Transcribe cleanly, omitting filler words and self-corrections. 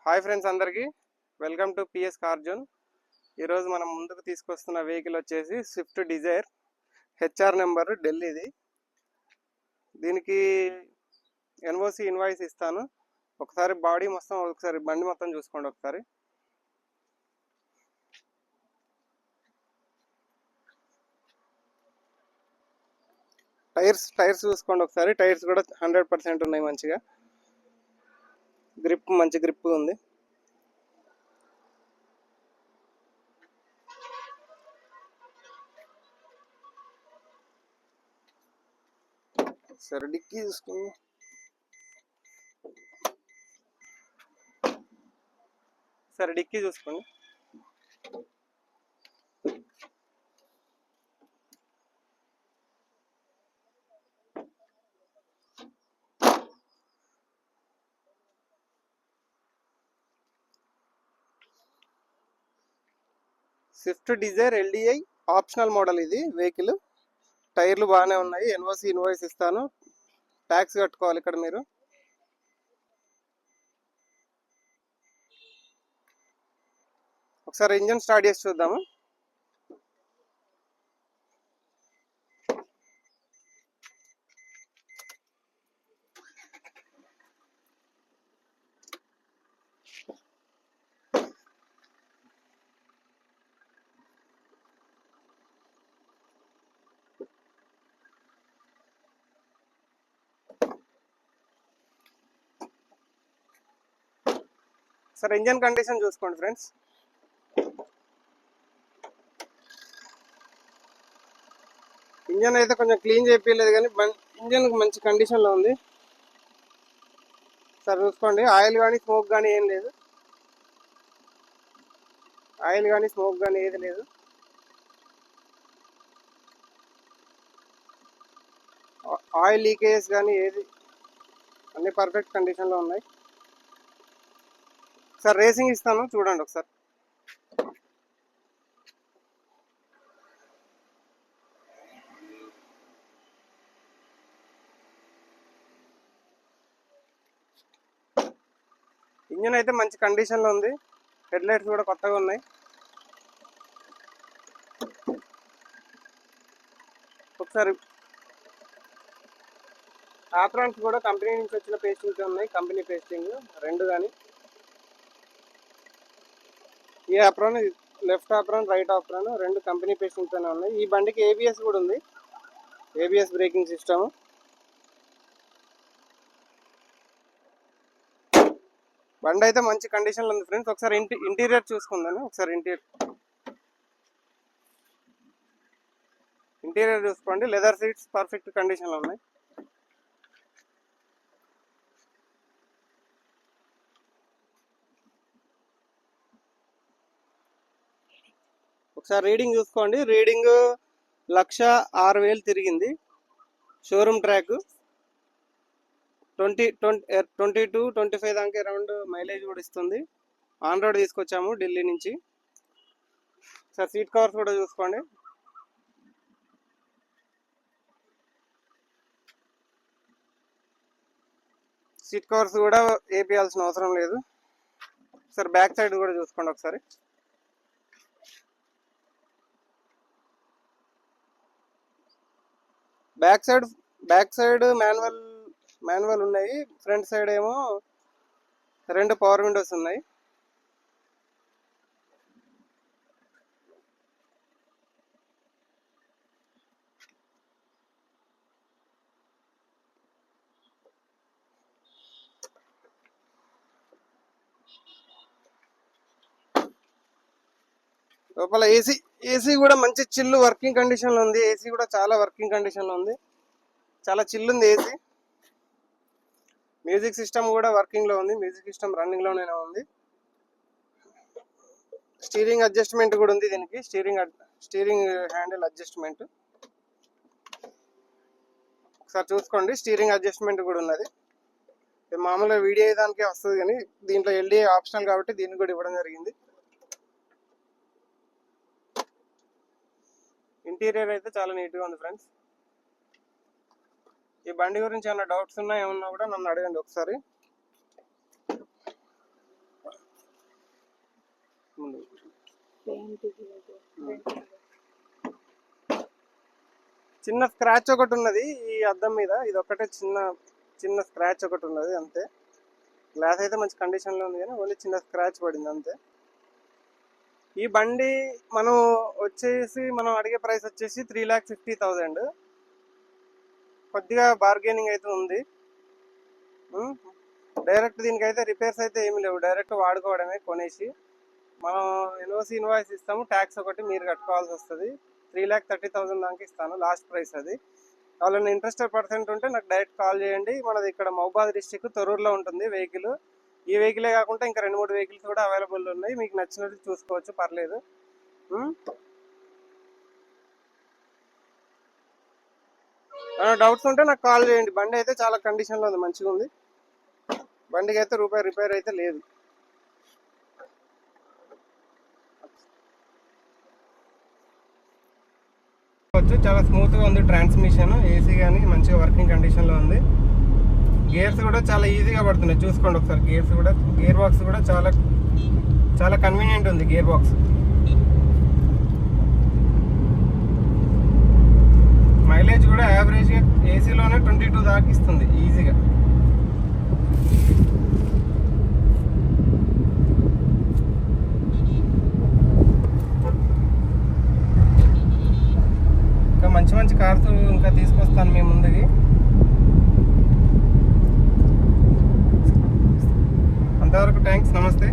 Hi friends అందరికీ welcome to PS car zone. ఈరోజు మనం ముందుకు తీసుకొస్తున్న వెహికల్ వచ్చేసి స్విఫ్ట్ డిజైర్ హెచ్ఆర్ నెంబర్ ఢిల్లీది. దీనికి ఎన్ఓసి ఇన్వాయిస్ ఇస్తాను. ఒకసారి బాడీ మొత్తం, ఒకసారి బండి మొత్తం చూసుకోండి. ఒకసారి టైర్స్ చూసుకోండి. ఒకసారి టైర్స్ కూడా 100% ఉన్నాయి. మంచిగా మంచి గ్రిప్ ఉంది. సరే డిక్కీ చూసుకోండి. Swift Dzire LDI optional model ఇది వెహికల్. టైర్లు బాగానే ఉన్నాయి. ఎన్ఓసి ఇన్వాయిస్ ఇస్తాను. ట్యాక్స్ కట్టుకోవాలి ఇక్కడ మీరు. ఒకసారి ఇంజన్ స్టార్ట్ చేసి చూద్దాము. సరే ఇంజన్ కండిషన్ చూసుకోండి ఫ్రెండ్స్. ఇంజన్ అయితే కొంచెం క్లీన్ చేయలేదు, కానీ ఇంజన్ మంచి కండిషన్లో ఉంది. సరే చూసుకోండి. ఆయిల్ కానీ స్మోక్ కానీ ఏం లేదు. ఆయిల్ కానీ స్మోక్ కానీ ఏది లేదు. ఆయిల్ లీకేజెస్ కానీ ఏది, అన్ని పర్ఫెక్ట్ కండిషన్లో ఉన్నాయి. సార్ రేసింగ్ ఇస్తాను, చూడండి ఒకసారి. ఇంజన్ అయితే మంచి కండిషన్లో ఉంది. హెడ్ లైట్స్ కూడా కొత్తగా ఉన్నాయి. ఒకసారి ఆప్రాన్స్ కూడా కంపెనీ నుంచి వచ్చిన పేస్టింగ్స్ ఉన్నాయి. కంపెనీ పేస్టింగ్ రెండు కానీ, ఈ apron, left apron, right apron రెండు కంపెనీ పేస్టింగ్తోనే ఉన్నాయి. ఈ బండికి ఏబిఎస్ కూడా ఉంది. ABS braking system. బండి అయితే మంచి కండిషన్లో ఉంది ఫ్రెండ్స్. ఒకసారి ఇంటీరియర్ చూసుకుందాను. ఒకసారి ఇంటీరియర్ చూసుకోండి. లెదర్ సీట్స్ పర్ఫెక్ట్ కండిషన్లో ఉన్నాయి. ఒకసారి రీడింగ్ చూసుకోండి. రీడింగ్ 1,06,000 తిరిగింది. షోరూమ్ ట్రాక్ 22-25 దాకా అరౌండ్ మైలేజ్ కూడా ఇస్తుంది. ఆన్ రోడ్ తీసుకొచ్చాము ఢిల్లీ నుంచి. సార్ సీట్ కవర్స్ కూడా చూసుకోండి. సీట్ కవర్స్ కూడా వేపియాల్సిన అవసరం లేదు. సార్ బ్యాక్ సైడ్ కూడా చూసుకోండి ఒకసారి. బ్యాక్ సైడ్ మాన్యువల్ ఉన్నాయి. ఫ్రంట్ సైడ్ ఏమో 2 పవర్ విండోస్ ఉన్నాయి. లోపల ఏసీ కూడా మంచి చిల్లు వర్కింగ్ కండిషన్లో ఉంది. ఏసీ కూడా చాలా వర్కింగ్ కండిషన్లో ఉంది. చాలా చిల్లు ఉంది ఏసీ. మ్యూజిక్ సిస్టమ్ కూడా వర్కింగ్లో ఉంది. మ్యూజిక్ సిస్టమ్ రన్నింగ్లోనే ఉంది. స్టీరింగ్ అడ్జస్ట్మెంట్ కూడా ఉంది దీనికి. స్టీరింగ్ హ్యాండిల్ అడ్జస్ట్మెంట్ ఒకసారి చూసుకోండి. స్టీరింగ్ అడ్జస్ట్మెంట్ కూడా ఉన్నది. మామూలుగా వీడియో దానికే వస్తుంది, కానీ దీంట్లో ఎల్డీఏ ఆప్షనల్ కాబట్టి దీన్ని కూడా ఇవ్వడం జరిగింది. ఇంటీరియర్ అయితే చాలా నీట్గా ఉంది ఫ్రెండ్స్. ఈ బండి గురించి ఏమైనా డౌట్స్ ఉన్నా ఏమన్నా కూడా నన్ను అడగండి ఒకసారి. చిన్న స్క్రాచ్ ఒకటి ఉన్నది ఈ అద్దం మీద, ఇది ఒకటే చిన్న చిన్న స్క్రాచ్ ఒకటి ఉన్నది అంతే. గ్లాస్ అయితే మంచి కండిషన్లో ఉంది కానీ ఓన్లీ చిన్న స్క్రాచ్ పడింది అంతే. ఈ బండి మనం అడిగే ప్రైస్ వచ్చేసి 3,50,000. కొద్దిగా బార్గెనింగ్ అయితే ఉంది. డైరెక్ట్ దీనికైతే రిపేర్స్ అయితే ఏమి లేవు, డైరెక్ట్ వాడుకోవడమే కొనేసి. మనం ఎన్ఓసి ఇన్వాయిస్ ఇస్తాము, ట్యాక్స్ ఒకటి మీరు కట్టుకోవాల్సి వస్తుంది. 3,30,000 దాకా ఇస్తాను లాస్ట్ ప్రైస్ అది. వాళ్ళని ఇంట్రెస్టెడ్ పర్సెంట్ ఉంటే నాకు డైరెక్ట్ కాల్ చేయండి. మనది ఇక్కడ మహబూబాద్ డిస్టిక్ తొర్రూరులో ఉంటుంది వెహికల్. ఈ వెహికలే కాకుండా ఇంకా 2-3 వెహికల్స్ కూడా అవైలబుల్ ఉన్నాయి, మీకు నచ్చినట్టు చూసుకోవచ్చు, పర్లేదు. డౌట్స్ ఉంటే నాకు కాల్ చేయండి. బండి అయితే చాలా కండిషన్లో ఉంది, మంచిగా ఉంది. బండికి అయితే రూపాయి రిపేర్ అయితే లేదు. చాలా స్మూత్గా ఉంది ట్రాన్స్మిషన్, ఏసీ కానీ మంచిగా వర్కింగ్ కండిషన్లో ఉంది. గేర్స్ కూడా చాలా ఈజీగా పడుతున్నాయి, చూసుకోండి ఒకసారి. గేర్ బాక్స్ కూడా చాలా చాలా కన్వీనియంట్ ఉంది గేర్ బాక్స్. మైలేజ్ కూడా యావరేజ్గా ఏసీలోనే 22 దాకా ఇస్తుంది ఈజీగా. ఇంకా మంచి మంచి కార్స్ ఇంకా తీసుకొస్తాను మీ ముందుకి. అంతవరకు థ్యాంక్స్, నమస్తే.